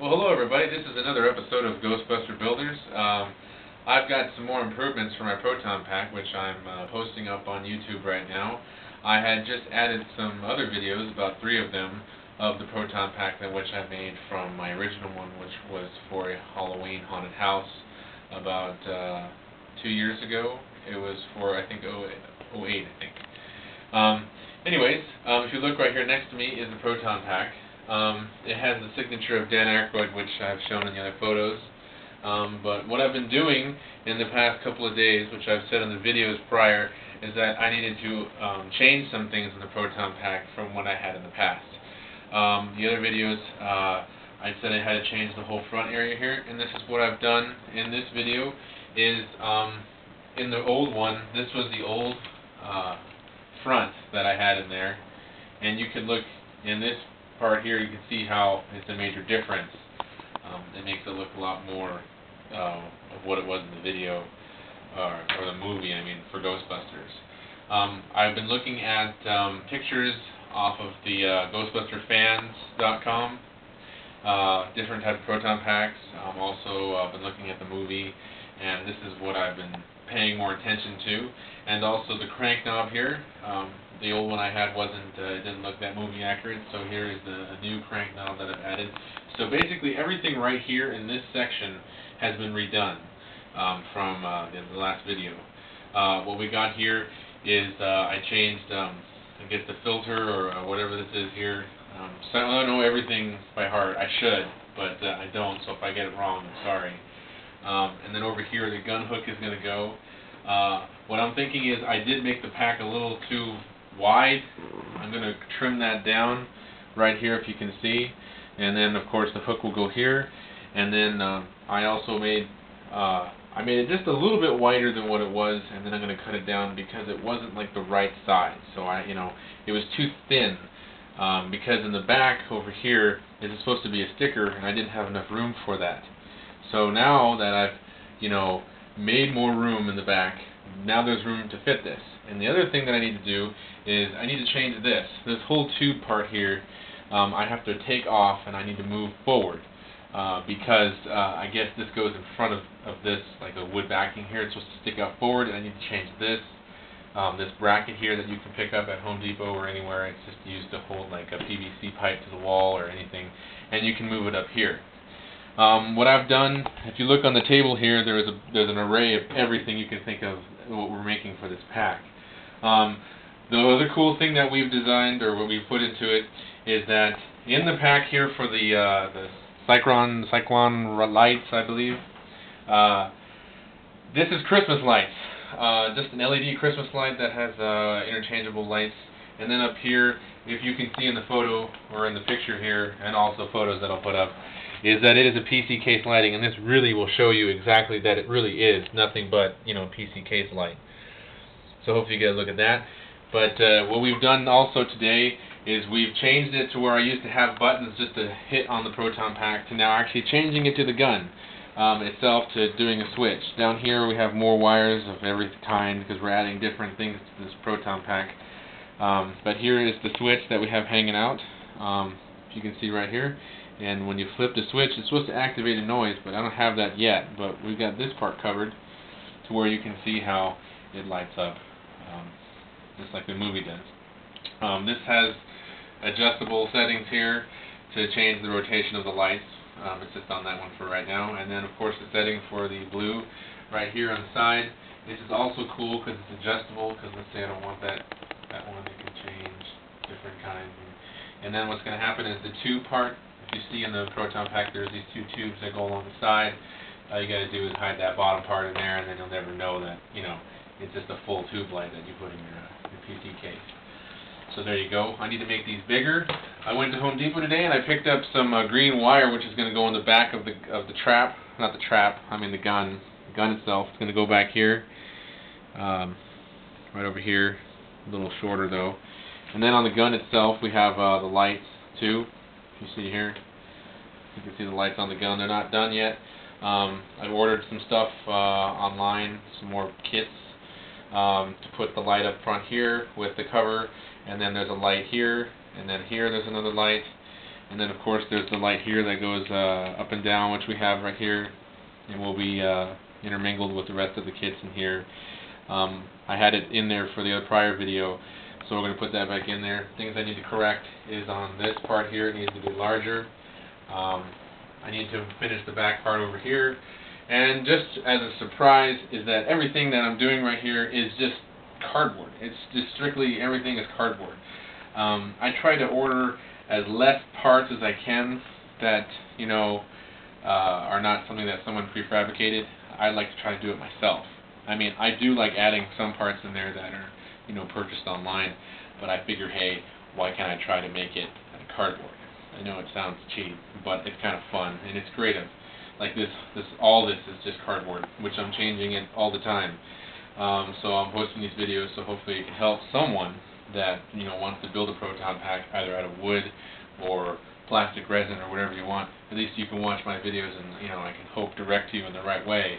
Well, hello everybody. This is another episode of Ghostbuster Builders. I've got some more improvements for my proton pack, which I'm posting up on YouTube right now. I had just added some other videos, about 3 of them, of the proton pack that which I made from my original one, which was for a Halloween haunted house about 2 years ago. It was for, I think, '08, I think. If you look right here next to me is the proton pack. It has the signature of Dan Aykroyd, which I've shown in the other photos. But what I've been doing in the past couple of days, which I've said in the videos prior, is that I needed to change some things in the proton pack from what I had in the past. The other videos, I said I had to change the whole front area here, and this is what I've done in this video. Is in the old one, this was the old front that I had in there, and you can look in this part here, you can see how it's a major difference. It makes it look a lot more of what it was in the video, or the movie, I mean, for Ghostbusters. I've been looking at pictures off of the GhostbusterFans.com, different type of proton packs. Also, I've been looking at the movie, and this is what I've been paying more attention to. And also the crank knob here. The old one I had it didn't look that movie accurate, so here is a new crank knob that I've added. So basically everything right here in this section has been redone from the last video. What we got here is I changed, I guess, the filter or whatever this is here. So I don't know everything by heart. I should, but I don't, so if I get it wrong, I'm sorry. And then over here the gun hook is going to go. What I'm thinking is I did make the pack a little too wide. I'm going to trim that down right here, if you can see, and then of course the hook will go here. And then I also made I made it just a little bit wider than what it was, and then I'm going to cut it down because it wasn't like the right size. So it was too thin, because in the back over here is supposed to be a sticker, and I didn't have enough room for that. So now that I've made more room in the back, now there's room to fit this. And the other thing that I need to do is I need to change this. This whole tube part here, I have to take off, and I need to move forward because I guess this goes in front of this, like a wood backing here. It's supposed to stick out forward, and I need to change this. This bracket here that you can pick up at Home Depot or anywhere, it's just used to hold like a PVC pipe to the wall or anything, and you can move it up here. What I've done, if you look on the table here, there's an array of everything you can think of what we're making for this pack. The other cool thing that we've designed, or what we've put into it, is that in the pack here for the Cyclone lights, I believe, this is Christmas lights. Just an LED Christmas light that has interchangeable lights. And then up here, if you can see in the photo, or in the picture here, and also photos that I'll put up, is that it is a PC case lighting, and this really will show you exactly that it really is nothing but, PC case light. So hopefully you get a look at that. But what we've done also today is we've changed it to where I used to have buttons just to hit on the proton pack, to now actually changing it to the gun itself, to doing a switch. Down here we have more wires of every kind because we're adding different things to this proton pack. But here is the switch that we have hanging out, if you can see right here. And when you flip the switch, it's supposed to activate a noise, but I don't have that yet. But we've got this part covered to where you can see how it lights up, just like the movie does. This has adjustable settings here to change the rotation of the lights. It's just on that one for right now. And then, of course, the setting for the blue right here on the side. This is also cool because it's adjustable, because let's say I don't want that one, you can change different kinds. And then what's going to happen is the tube part, if you see in the proton pack, there's these 2 tubes that go along the side. All you got to do is hide that bottom part in there, and then you'll never know that, it's just a full tube light that you put in your PC case. So there you go. I need to make these bigger. I went to Home Depot today, and I picked up some green wire, which is going to go in the back of the trap. Not the trap, I mean the gun. The gun itself is going to go back here, right over here. A little shorter though. And then on the gun itself, we have the lights too. You see here, you can see the lights on the gun. They're not done yet. I've ordered some stuff online, some more kits to put the light up front here with the cover, and then there's a light here, and then here there's another light, And then of course there's the light here that goes up and down, which we have right here, and will be intermingled with the rest of the kits in here. I had it in there for the other prior video, so we're going to put that back in there. Things I need to correct is on this part here, it needs to be larger. I need to finish the back part over here. And just as a surprise is that everything that I'm doing right here is just cardboard. It's just strictly everything is cardboard. I try to order as less parts as I can that, you know, are not something that someone prefabricated. I like to try to do it myself. I mean, I do like adding some parts in there that are, you know, purchased online, but I figure, hey, why can't I try to make it out of cardboard? I know it sounds cheap, but it's kind of fun and it's creative. Like all this is just cardboard, which I'm changing it all the time. So I'm posting these videos, so hopefully it can help someone that, you know, wants to build a proton pack either out of wood or plastic resin or whatever you want. At least you can watch my videos and, you know, I can hope direct you in the right way.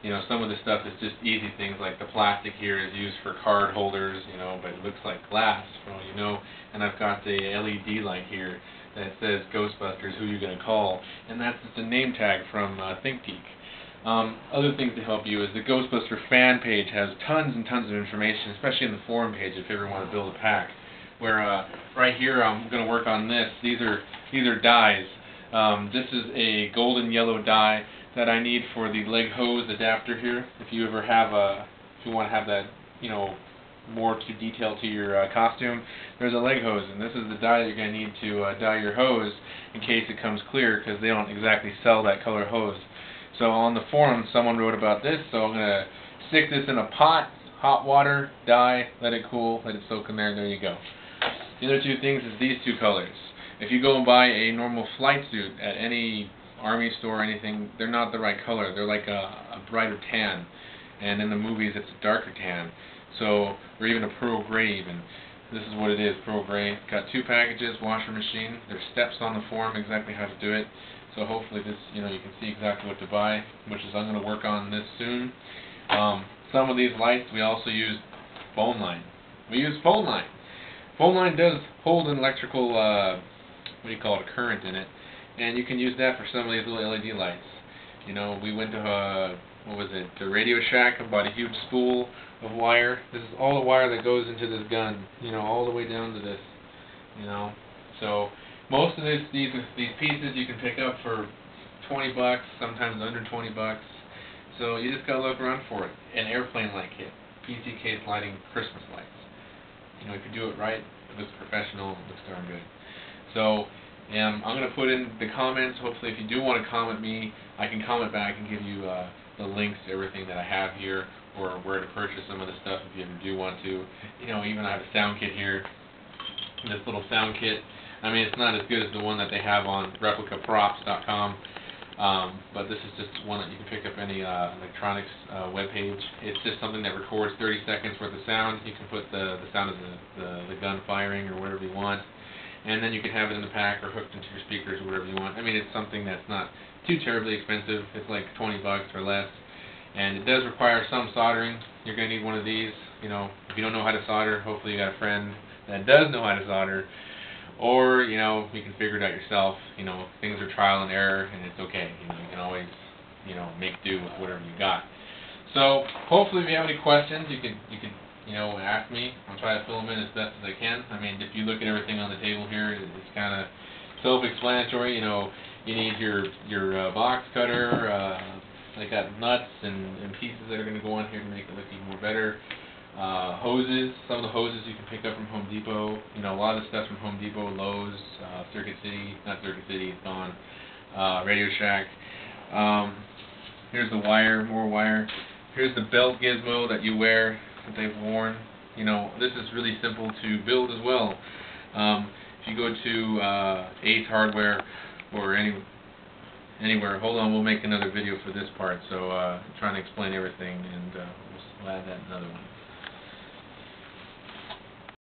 You know, some of this stuff is just easy things, like the plastic here is used for card holders, you know, but it looks like glass for all you know. And I've got the LED light here that says Ghostbusters, who you gonna call, and that's just a name tag from ThinkGeek. Other things to help you is the Ghostbuster fan page has tons and tons of information, especially in the forum page if you ever want to build a pack. Where right here I'm going to work on this. These are dyes. This is a golden yellow dye that I need for the leg hose adapter here. If you ever have if you want to have that, you know, more to detail to your costume, there's a leg hose, and this is the dye you're going to need to dye your hose in case it comes clear, because they don't exactly sell that color hose. So on the forum, someone wrote about this, so I'm going to stick this in a pot, hot water, dye, let it cool, let it soak in there, and there you go. The other two things is these two colors. If you go and buy a normal flight suit at any army store or anything, they're not the right color. They're like a brighter tan, and in the movies it's a darker tan. So, or even a pearl gray even. This is what it is, pearl gray. Got two packages, washer machine. There's steps on the forum exactly how to do it. So hopefully this, you know, you can see exactly what to buy, which is I'm going to work on this soon. Some of these lights we also use phone line. We use phone line. Phone line does hold an electrical, what do you call it, a current in it, and you can use that for some of these little LED lights. You know, we went to what was it, the Radio Shack, and bought a huge spool of wire. This is all the wire that goes into this gun, you know, all the way down to this, you know. So most of these pieces you can pick up for 20 bucks, sometimes under 20 bucks. So you just gotta look around for it. An airplane light kit, PC case lighting Christmas lights. You know, if you do it right, it looks professional, it looks darn good. So I'm going to put in the comments. Hopefully if you do want to comment me, I can comment back and give you the links to everything that I have here, or where to purchase some of the stuff if you ever do want to. You know, even I have a sound kit here, this little sound kit. I mean, it's not as good as the one that they have on replicaprops.com, but this is just one that you can pick up any electronics webpage. It's just something that records 30 seconds worth of sound. You can put the sound of the gun firing or whatever you want, and then you can have it in the pack or hooked into your speakers or whatever you want. I mean, it's something that's not too terribly expensive. It's like 20 bucks or less, and it does require some soldering. You're going to need one of these. You know, if you don't know how to solder, hopefully you got a friend that does know how to solder, or, you know, you can figure it out yourself. You know, things are trial and error, and it's okay. You know, you can always, you know, make do with whatever you got. So hopefully if you have any questions, you can you know, ask me. I'll try to fill them in as best as I can. I mean, if you look at everything on the table here, it's kind of self-explanatory. You know, you need your box cutter. I got nuts and pieces that are going to go on here to make it look even more better. Hoses. Some of the hoses you can pick up from Home Depot. You know, a lot of the stuff from Home Depot, Lowe's, Circuit City. Not Circuit City, it's gone. Radio Shack. Here's the wire, more wire. Here's the belt gizmo that you wear, that they've worn. You know, this is really simple to build as well. If you go to Ace Hardware or anywhere, hold on, we'll make another video for this part. So I'm trying to explain everything, and we'll add that in another one.